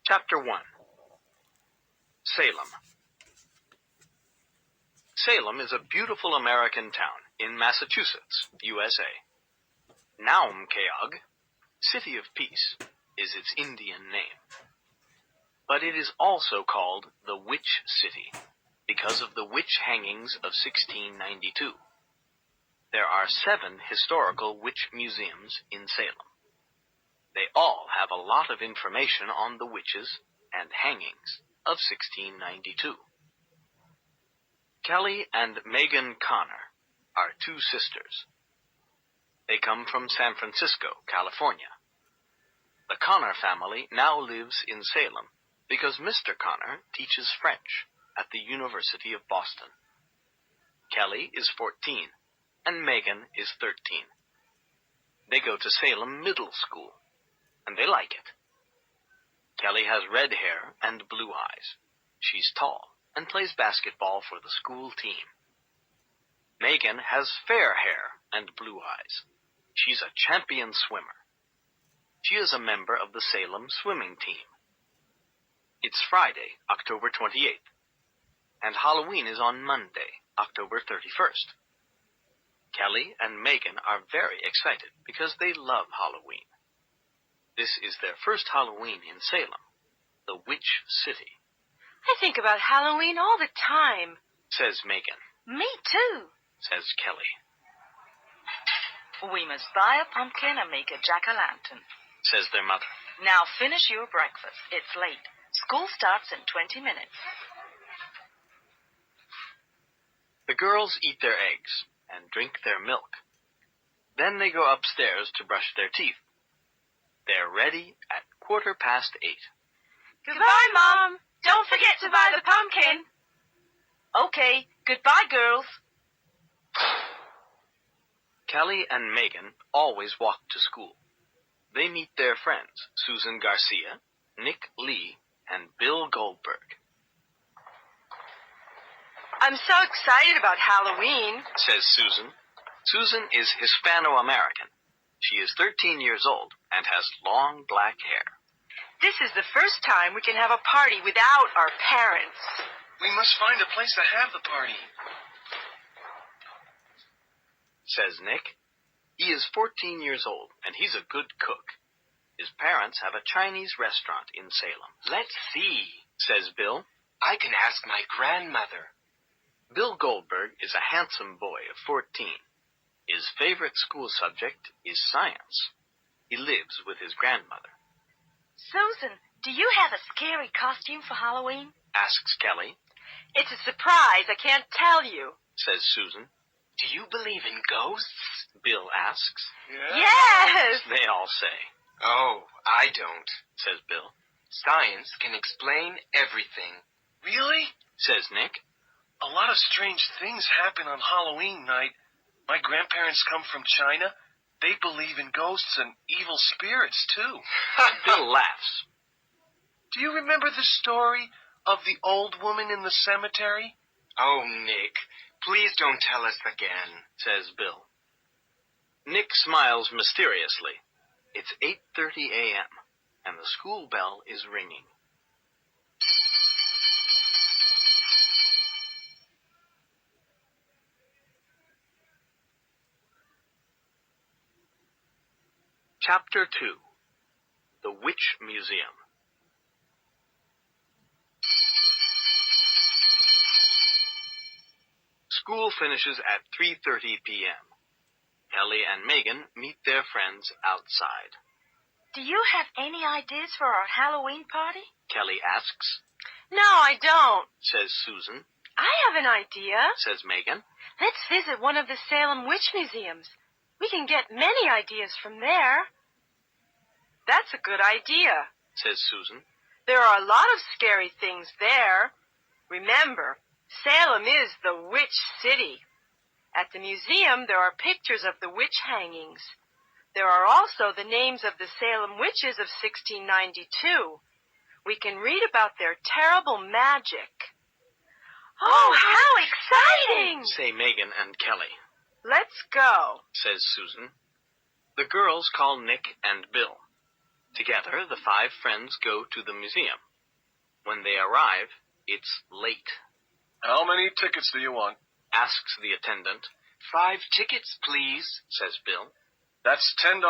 Chapter 1. Salem. Salem is a beautiful American town in Massachusetts, USA. Naumkeag, City of Peace, is its Indian name. But it is also called the Witch City because of the witch hangings of 1692. There are 7 historical witch museums in Salem. They all have a lot of information on the witches and hangings of 1692. Kelly and Megan Connor are 2 sisters. They come from San Francisco, California. The Connor family now lives in Salem because Mr. Connor teaches French at the University of Boston. Kelly is 14 and Megan is 13. They go to Salem Middle School, and they like it. Kelly has red hair and blue eyes. She's tall and plays basketball for the school team. Megan has fair hair and blue eyes. She's a champion swimmer. She is a member of the Salem swimming team. It's Friday, October 28th, and Halloween is on Monday, October 31st. Kelly and Megan are very excited because they love Halloween. This is their first Halloween in Salem, the Witch City. I think about Halloween all the time, says Megan. Me too, says Kelly. We must buy a pumpkin and make a jack-o'-lantern, says their mother. Now finish your breakfast. It's late. School starts in 20 minutes. The girls eat their eggs and drink their milk. Then they go upstairs to brush their teeth. They're ready at 8:15. Goodbye, Mom. Don't forget to buy the pumpkin. Okay, goodbye, girls. Kelly and Megan always walk to school. They meet their friends, Susan Garcia, Nick Lee, and Bill Goldberg. I'm so excited about Halloween, says Susan. Susan is Hispano-American. She is 13 years old and has long black hair. This is the first time we can have a party without our parents. We must find a place to have the party, says Nick. He is 14 years old and he's a good cook. His parents have a Chinese restaurant in Salem. Let's see, says Bill. I can ask my grandmother. Bill Goldberg is a handsome boy of 14. His favorite school subject is science. He lives with his grandmother. Susan, do you have a scary costume for Halloween? Asks Kelly. It's a surprise. I can't tell you, says Susan. Do you believe in ghosts? Bill asks. Yes! They all say. Oh, I don't, says Bill. Science can explain everything. Really? Says Nick. A lot of strange things happen on Halloween night. My grandparents come from China. They believe in ghosts and evil spirits, too. Bill laughs. Do you remember the story of the old woman in the cemetery? Oh, Nick, please don't tell us again, says Bill. Nick smiles mysteriously. It's 8:30 a.m., and the school bell is ringing. Chapter 2. The Witch Museum. School finishes at 3:30 p.m. Kelly and Megan meet their friends outside. Do you have any ideas for our Halloween party? Kelly asks. No, I don't, says Susan. I have an idea, says Megan. Let's visit one of the Salem Witch Museums. We can get many ideas from there. That's a good idea, says Susan. There are a lot of scary things there. Remember, Salem is the Witch City. At the museum, there are pictures of the witch hangings. There are also the names of the Salem witches of 1692. We can read about their terrible magic. Oh, how exciting! Say Megan and Kelly. Let's go, says Susan. The girls call Nick and Bill. Together, the 5 friends go to the museum. When they arrive, it's late. How many tickets do you want? Asks the attendant. 5 tickets, please, Says Bill. That's $10.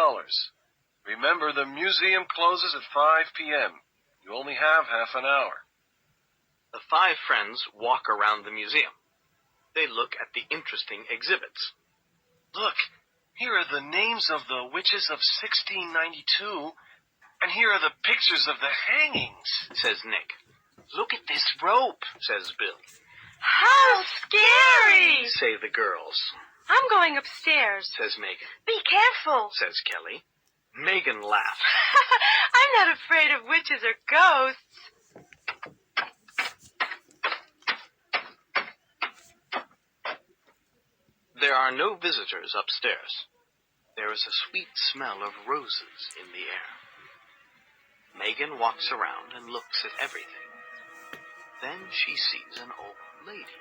Remember, the museum closes at 5 p.m. You only have half an hour. The 5 friends walk around the museum. They look at the interesting exhibits. Look, here are the names of the witches of 1692, and here are the pictures of the hangings, Says Nick. Look at this rope, Says Bill. How scary! Say the girls. I'm going upstairs. Says Megan. Be careful. Says Kelly. Megan laughs. I'm not afraid of witches or ghosts. There are no visitors upstairs. There is a sweet smell of roses in the air. Megan walks around and looks at everything. Then she sees an old lady.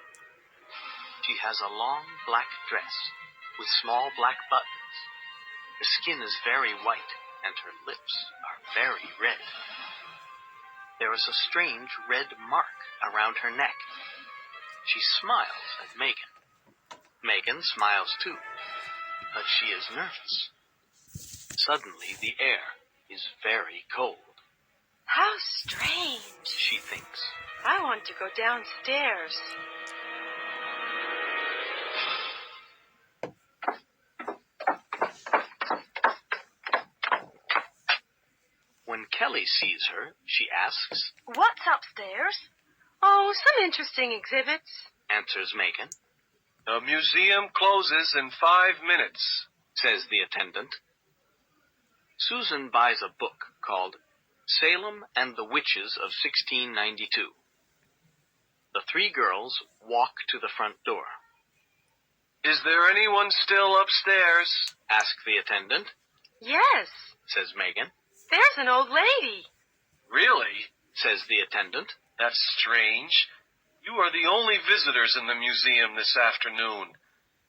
She has a long black dress with small black buttons. Her skin is very white and her lips are very red. There is a strange red mark around her neck. She smiles at Megan. Megan smiles too, but she is nervous. Suddenly the air is very cold. How strange. She thinks. I want to go downstairs. When Kelly sees her, she asks, What's upstairs? Oh, some interesting exhibits. answers Megan, The museum closes in 5 minutes. says the attendant. Susan buys a book called Salam and the Witches of 1692. The 3 girls walk to the front door. Is there anyone still upstairs? Ask the attendant, Yes, says Megan. there's an old lady. Really? Says the attendant. That's strange. You are the only visitors in the museum this afternoon.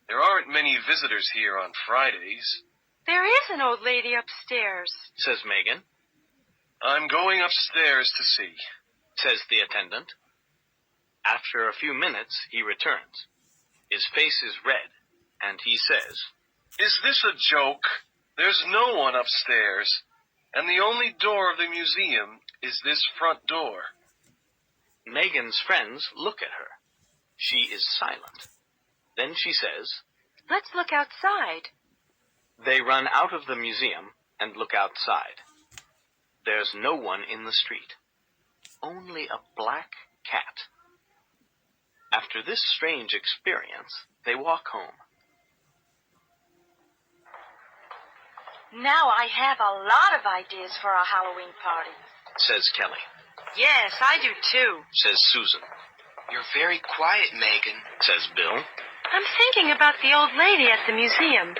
There aren't many visitors here on Fridays. There is an old lady upstairs. Says Megan. I'm going upstairs to see. Says the attendant. After a few minutes, he returns. His face is red, and he says, Is this a joke? There's no one upstairs, and the only door of the museum is this front door. Megan's friends look at her. She is silent. Then she says, Let's look outside. They run out of the museum and look outside. There's no one in the street. Only a black cat. After this strange experience, they walk home. Now I have a lot of ideas for our Halloween party. Says Kelly. Yes, I do too. Says Susan. You're very quiet, Megan. Says Bill. I'm thinking about the old lady at the museum.